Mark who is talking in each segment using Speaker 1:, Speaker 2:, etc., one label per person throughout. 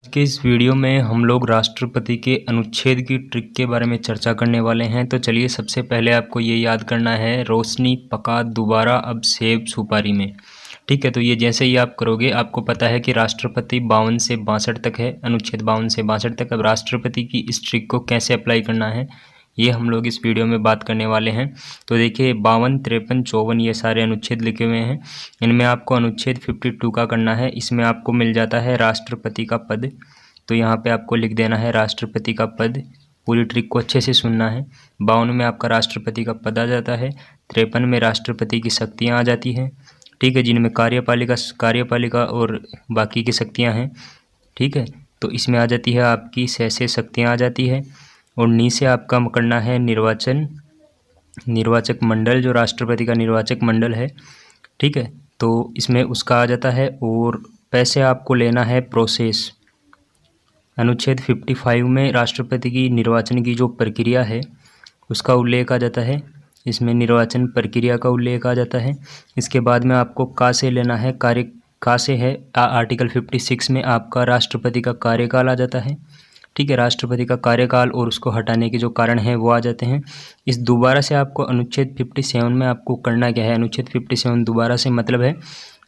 Speaker 1: कि इस वीडियो में हम लोग राष्ट्रपति के अनुच्छेद की ट्रिक के बारे में चर्चा करने वाले हैं। तो चलिए सबसे पहले आपको ये याद करना है, रोशनी पका दोबारा अब सेब सुपारी में। ठीक है, तो ये जैसे ही आप करोगे आपको पता है कि राष्ट्रपति 52 से 62 तक है, अनुच्छेद 52 से 62 तक। अब राष्ट्रपति की इस ट्रिक को कैसे अप्लाई करना है ये हम लोग इस वीडियो में बात करने वाले हैं। तो देखिए 52, 53, 54 ये सारे अनुच्छेद लिखे हुए हैं। इनमें आपको अनुच्छेद 52 का करना है। इसमें आपको मिल जाता है राष्ट्रपति का पद। तो यहाँ पे आपको लिख देना है राष्ट्रपति का पद। पूरी ट्रिक को अच्छे से सुनना है। 52 में आपका राष्ट्रपति का पद आ जाता है। 53 में राष्ट्रपति की शक्तियाँ आ जाती हैं, ठीक है, जिनमें कार्यपालिका और बाकी की शक्तियाँ हैं। ठीक है, तो इसमें आ जाती है आपकी से शक्तियाँ आ जाती है। और नीचे आपका करना है निर्वाचक मंडल, जो राष्ट्रपति का निर्वाचक मंडल है। ठीक है, तो इसमें उसका आ जाता है। और पैसे आपको लेना है प्रोसेस। अनुच्छेद 55 में राष्ट्रपति की निर्वाचन की जो प्रक्रिया है उसका उल्लेख आ जाता है। इसमें निर्वाचन प्रक्रिया का उल्लेख आ जाता है। इसके बाद में आपको का से लेना है, कार्य का से है आर्टिकल 56 में आपका राष्ट्रपति का कार्यकाल आ जाता है। ठीक है, राष्ट्रपति का कार्यकाल और उसको हटाने के जो कारण हैं वो आ जाते हैं। इस दोबारा से आपको अनुच्छेद 57 में आपको करना क्या है, अनुच्छेद 57 दोबारा से मतलब है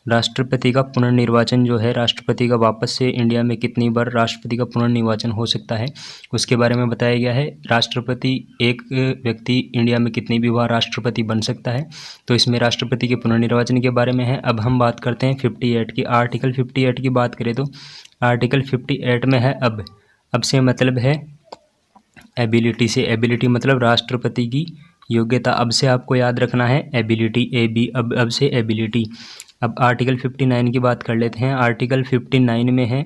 Speaker 1: राष्ट्रपति का पुनर्निर्वाचन जो है, राष्ट्रपति का वापस से इंडिया में कितनी बार राष्ट्रपति का पुनर्निर्वाचन हो सकता है उसके बारे में बताया गया है। राष्ट्रपति एक व्यक्ति इंडिया में कितनी भी बार राष्ट्रपति बन सकता है, तो इसमें राष्ट्रपति के पुनर्निर्वाचन के बारे में है। अब हम बात करते हैं 58 की। आर्टिकल 58 की बात करें तो आर्टिकल 58 में है अब से मतलब है एबिलिटी से। एबिलिटी मतलब राष्ट्रपति की योग्यता। अब से आपको याद रखना है एबिलिटी, अब से एबिलिटी। अब आर्टिकल 59 की बात कर लेते हैं। आर्टिकल 59 में है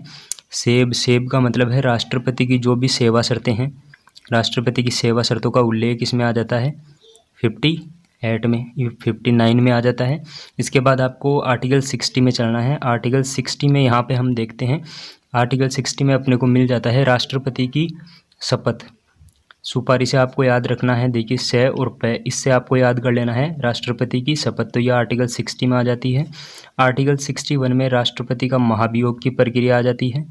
Speaker 1: सेब का मतलब है राष्ट्रपति की जो भी सेवा शर्तें हैं, राष्ट्रपति की सेवा शर्तों का उल्लेख इसमें आ जाता है 58 में, 59 में आ जाता है। इसके बाद आपको आर्टिकल 60 में चलना है। आर्टिकल 60 में यहाँ पे हम देखते हैं, आर्टिकल 60 में अपने को मिल जाता है राष्ट्रपति की शपथ। सुपारी से आपको याद रखना है, देखिए से और पे, इससे आपको याद कर लेना है राष्ट्रपति की शपथ। तो यह आर्टिकल 60 में आ जाती है। आर्टिकल 61 में राष्ट्रपति का महाभियोग की प्रक्रिया आ जाती है।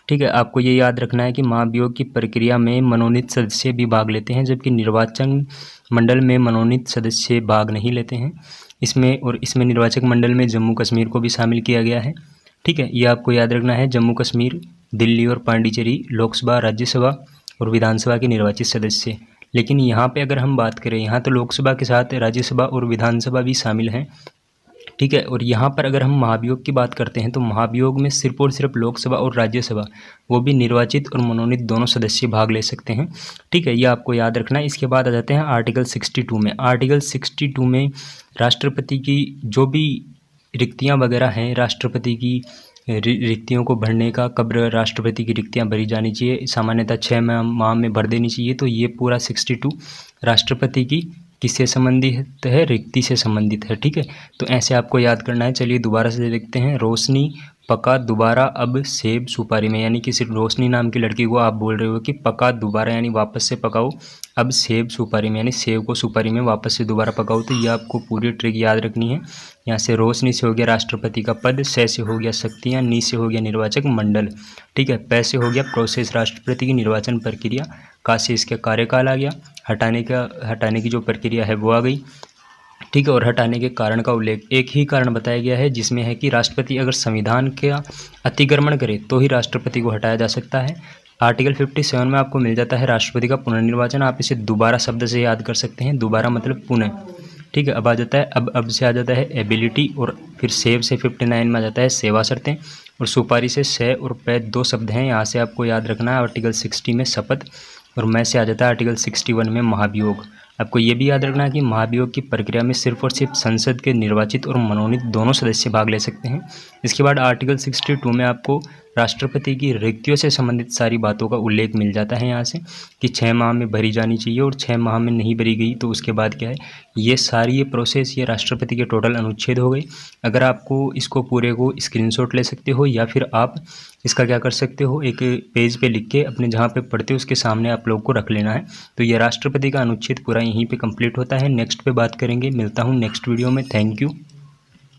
Speaker 1: ठीक है, आपको ये याद रखना है कि महाभियोग की प्रक्रिया में मनोनीत सदस्य भी भाग लेते हैं, जबकि निर्वाचन मंडल में मनोनीत सदस्य भाग नहीं लेते हैं इसमें निर्वाचक मंडल में जम्मू कश्मीर को भी शामिल किया गया है। ठीक है, ये आपको याद रखना है। जम्मू कश्मीर, दिल्ली और पांडिचेरी लोकसभा, राज्यसभा और विधानसभा के निर्वाचित सदस्य। लेकिन यहाँ पे अगर हम बात करें, यहाँ तो लोकसभा के साथ राज्यसभा और विधानसभा भी शामिल हैं। ठीक है, और यहाँ पर अगर हम महाभियोग की बात करते हैं तो महाभियोग में सिर्फ और सिर्फ लोकसभा और राज्यसभा, वो भी निर्वाचित और मनोनीत दोनों सदस्य भाग ले सकते हैं। ठीक है, ये आपको याद रखना है। इसके बाद आ जाते हैं आर्टिकल 62 में। आर्टिकल 62 में राष्ट्रपति की जो भी रिक्तियाँ वगैरह हैं, राष्ट्रपति की रिक्तियों को भरने का, कब राष्ट्रपति की रिक्तियां भरी जानी चाहिए, सामान्यतः 6 माह में भर देनी चाहिए। तो ये पूरा 62 राष्ट्रपति की किससे संबंधित है, रिक्ति से संबंधित है। ठीक है, तो ऐसे आपको याद करना है। चलिए दोबारा से देखते हैं। रोशनी पका दोबारा अब सेब सुपारी में, यानी कि सिर्फ रोशनी नाम की लड़की को आप बोल रहे हो कि पका दोबारा यानी वापस से पकाओ अब सेब सुपारी में, यानी सेब को सुपारी में वापस से दोबारा पकाओ। तो ये आपको पूरी ट्रिक याद रखनी है। यहाँ से रोशनी से हो गया राष्ट्रपति का पद, से हो गया शक्तियाँ, नी से हो गया निर्वाचक मंडल। ठीक है, पै से हो गया प्रोसेस, राष्ट्रपति की निर्वाचन प्रक्रिया, का से इसके कार्यकाल आ गया, हटाने की जो प्रक्रिया है वो आ गई। ठीक है, और हटाने के कारण का उल्लेख, एक ही कारण बताया गया है जिसमें है कि राष्ट्रपति अगर संविधान का अतिक्रमण करे तो ही राष्ट्रपति को हटाया जा सकता है। आर्टिकल 57 में आपको मिल जाता है राष्ट्रपति का पुनर्निर्वाचन। आप इसे दोबारा शब्द से याद कर सकते हैं, दोबारा मतलब पुनः। ठीक है, अब आ जाता है अब से आ जाता है एबिलिटी, और फिर सेव से 59 में आ जाता है सेवा शर्तें, और सुपारी से और पे 2 शब्द हैं, यहाँ से आपको याद रखना है। आर्टिकल 60 में शपथ, और मैं से आ जाता है आर्टिकल 61 में महाभियोग। आपको ये भी याद रखना है कि महाभियोग की प्रक्रिया में सिर्फ और सिर्फ संसद के निर्वाचित और मनोनीत दोनों सदस्य भाग ले सकते हैं। इसके बाद आर्टिकल 62 में आपको राष्ट्रपति की रिक्तियों से संबंधित सारी बातों का उल्लेख मिल जाता है यहाँ से, कि 6 माह में भरी जानी चाहिए, और 6 माह में नहीं भरी गई तो उसके बाद क्या है। ये सारी प्रोसेस, ये राष्ट्रपति के टोटल अनुच्छेद हो गए। अगर आपको इसको पूरे को स्क्रीनशॉट ले सकते हो, या फिर आप इसका क्या कर सकते हो, एक पेज पे लिख के अपने जहाँ पे पढ़ते हो उसके सामने आप लोग को रख लेना है। तो ये राष्ट्रपति का अनुच्छेद पूरा यहीं पे कंप्लीट होता है। नेक्स्ट पे बात करेंगे। मिलता हूँ नेक्स्ट वीडियो में। Thank you.